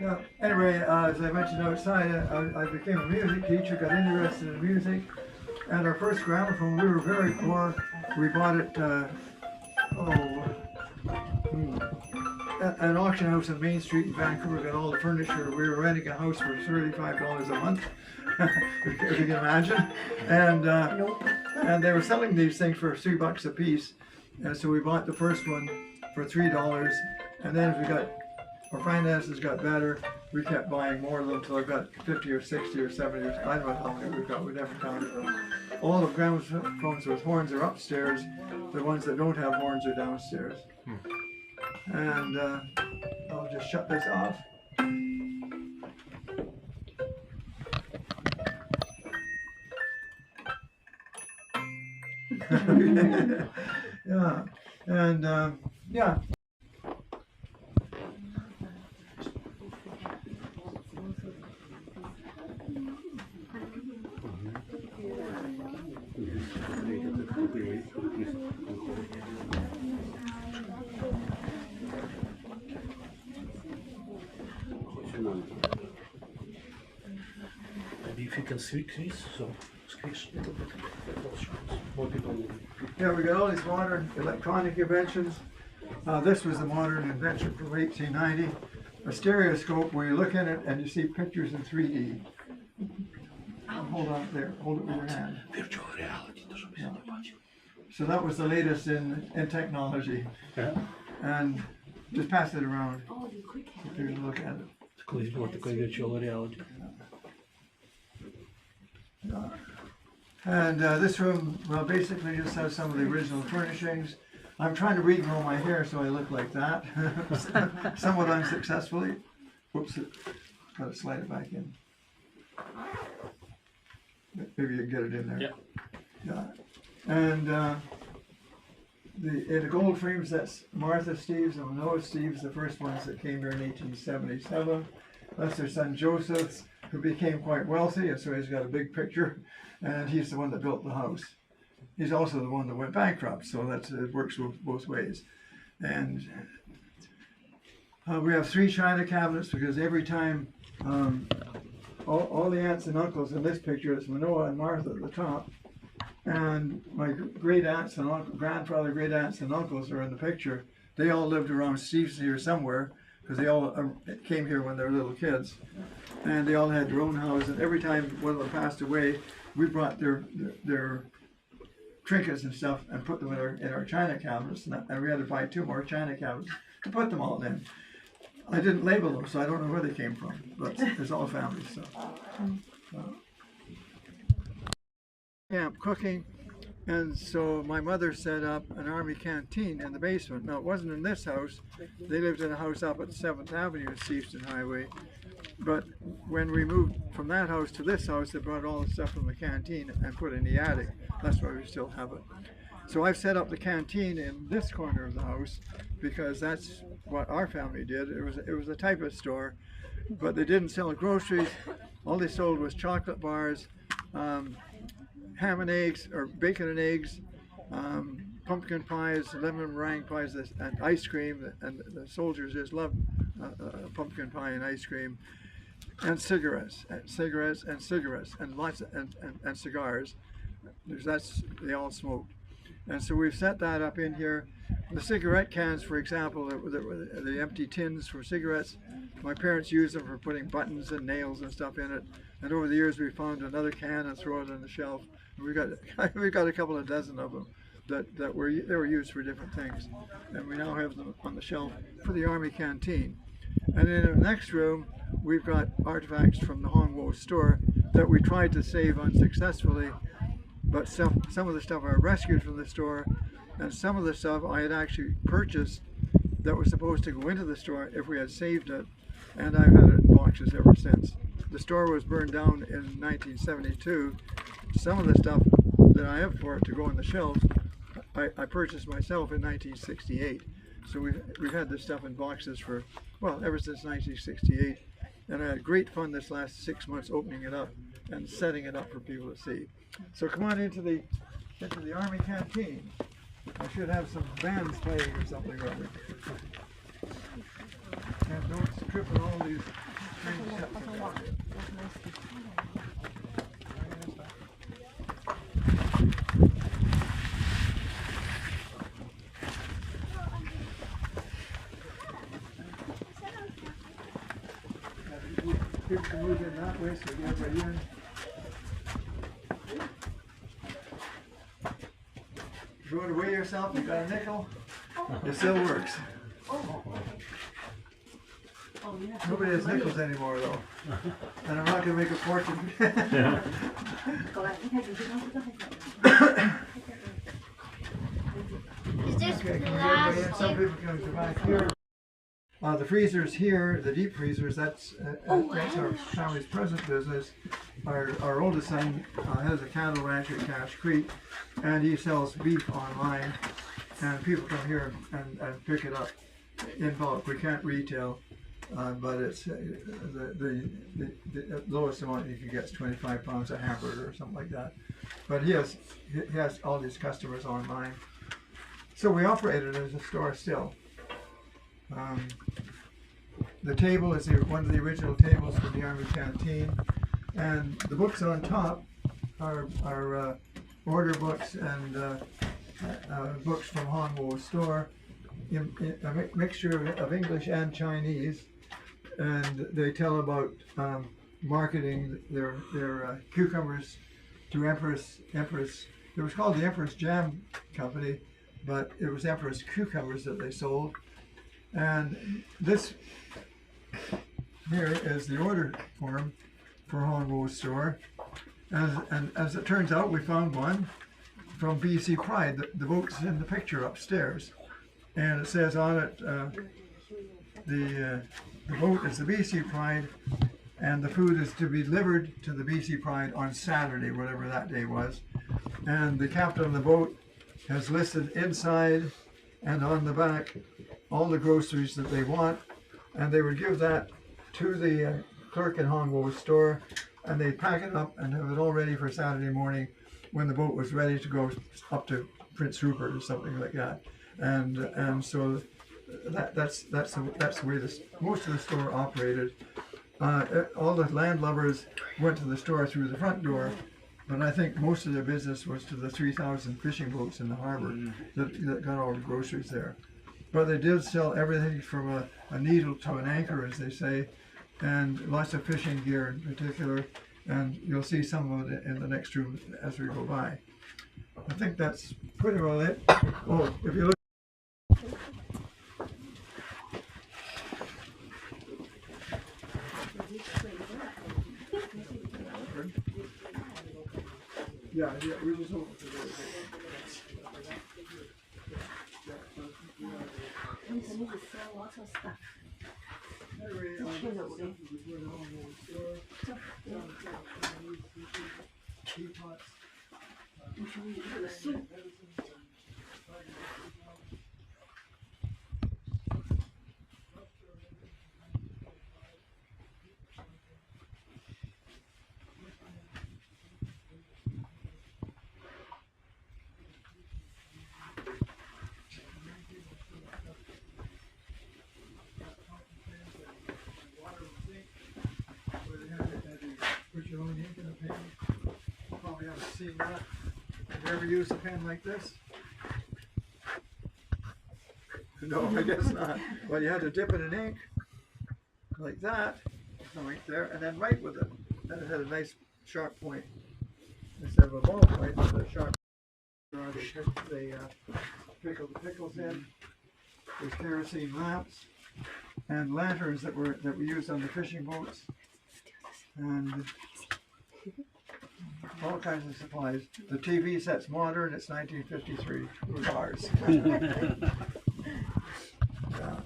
Yeah. Anyway, as I mentioned outside, I became a music teacher, got interested in music, and our first gramophone, we were very poor. We bought it, at an auction house on Main Street in Vancouver, got all the furniture. We were renting a house for $35 a month, if you can imagine. And they were selling these things for $3 a piece. And so we bought the first one for $3. And then as our finances got better, we kept buying more of them until I got 50 or 60 or 70 or I don't know how many we've got, we never counted them. All the gramophones with horns are upstairs. The ones that don't have horns are downstairs. And I'll just shut this off. Yeah, and yeah. Maybe if you can squeeze, so squeeze a little bit. More people. Yeah, we got all these modern electronic inventions. This was a modern invention from 1890. A stereoscope where you look in it and you see pictures in 3D. Hold on there, hold it with your hand. Virtual reality, Yeah. So that was the latest in technology. Yeah. And just pass it around if you look at it. Колись було таке virtual reality. And this room, well, basically just has some of the original furnishings. I'm trying to regrow my hair so I look like that, somewhat unsuccessfully. Whoops, got to slide it back in. Maybe you can get it in there. Yeah. Yeah. And in the gold frames, that's Martha Steves and Noah Steves, the first ones that came here in 1877. That's their son Joseph, who became quite wealthy, and so he's got a big picture, and he's the one that built the house. He's also the one that went bankrupt, so it works both ways. And we have 3 china cabinets because every time all the aunts and uncles in this picture, it's Manoah and Martha at the top, and my great aunts and grandfather, great aunts and uncles are in the picture. They all lived around Steves here somewhere because they all came here when they were little kids, and they all had their own house. And every time one of them passed away, we brought their trinkets and stuff and put them in our china cabinets, and we had to buy 2 more china cabinets to put them all in. I didn't label them, so I don't know where they came from, but it's all family stuff. Camp cooking, and so my mother set up an army canteen in the basement. Now, it wasn't in this house. They lived in a house up at 7th Avenue at Steveston Highway, but when we moved from that house to this house, they brought all the stuff from the canteen and put it in the attic. That's why we still have it. So I've set up the canteen in this corner of the house because that's what our family did. It was a type of store, but they didn't sell groceries. All they sold was chocolate bars, ham and eggs, or bacon and eggs, pumpkin pies, lemon meringue pies, and ice cream. And the soldiers just loved pumpkin pie and ice cream, and cigarettes, and lots of, and cigars. They all smoked. And so we've set that up in here. The cigarette cans, for example, the empty tins for cigarettes, my parents used them for putting buttons and nails and stuff in it. And over the years, we found another can and throw it on the shelf. And we got a couple of dozen of them that were used for different things. And we now have them on the shelf for the Army canteen. And in the next room, we've got artifacts from the Hongwo store that we tried to save unsuccessfully. But some of the stuff I rescued from the store, and some of the stuff I had actually purchased that was supposed to go into the store if we had saved it, and I've had it in boxes ever since. The store was burned down in 1972. Some of the stuff that I have for it to go on the shelves, I purchased myself in 1968. So we've had this stuff in boxes for, well, ever since 1968. And I had great fun this last 6 months opening it up and setting it up for people to see. So come on into the Army canteen. I should have some bands playing or something over it. And don't strip all these People can move in that way, so you get right in. If you want to weigh yourself, you got a nickel, it still works. Nobody has nickels anymore though. And I'm not gonna make a fortune. Is this Okay, can we get everybody in? Some plastic? people can come back here. The freezers here, the deep freezers, that's our family's present business. Our oldest son has a cattle ranch at Cache Creek, and he sells beef online. And people come here and pick it up in bulk. We can't retail, but it's the lowest amount you can get is 25 pounds a hamburger or something like that. But he has all these customers online. So we operate it as a store still. The table is one of the original tables from the Army Canteen, and the books on top are order books and books from Hanwo store, a mixture of English and Chinese, and they tell about marketing their cucumbers to Empress. It was called the Empress Jam Company, but it was Empress cucumbers that they sold. And this here is the order form for Hanwo store. And as it turns out, we found one from BC Pride. The boat's in the picture upstairs. And it says on it, the boat is the BC Pride, and the food is to be delivered to the BC Pride on Saturday, whatever that day was. And the captain of the boat has listed inside and on the back all the groceries that they want, and they would give that to the clerk in Hanwo store, and they'd pack it up and have it all ready for Saturday morning when the boat was ready to go up to Prince Rupert or something like that. And so that's the way most of the store operated. All the landlubbers went to the store through the front door, but I think most of their business was to the 3,000 fishing boats in the harbor that got all the groceries there. But they did sell everything from a needle to an anchor, as they say, and lots of fishing gear in particular. And you'll see some of it in the next room as we go by. I think that's pretty well it. Oh, if you look. Yeah, we just opened the door. Anyway, teapots. Put your own ink in a pen. You probably haven't seen that. Have you ever used a pen like this? No, I guess not. Well, you had to dip it in ink, like that, no ink there, and then write with it. And it had a nice sharp point. Instead of a ball point, with a sharp they pickle the pickles in. There's kerosene lamps and lanterns that we used on the fishing boats. And all kinds of supplies. The TV set's modern, it's 1953. It was ours. Yeah.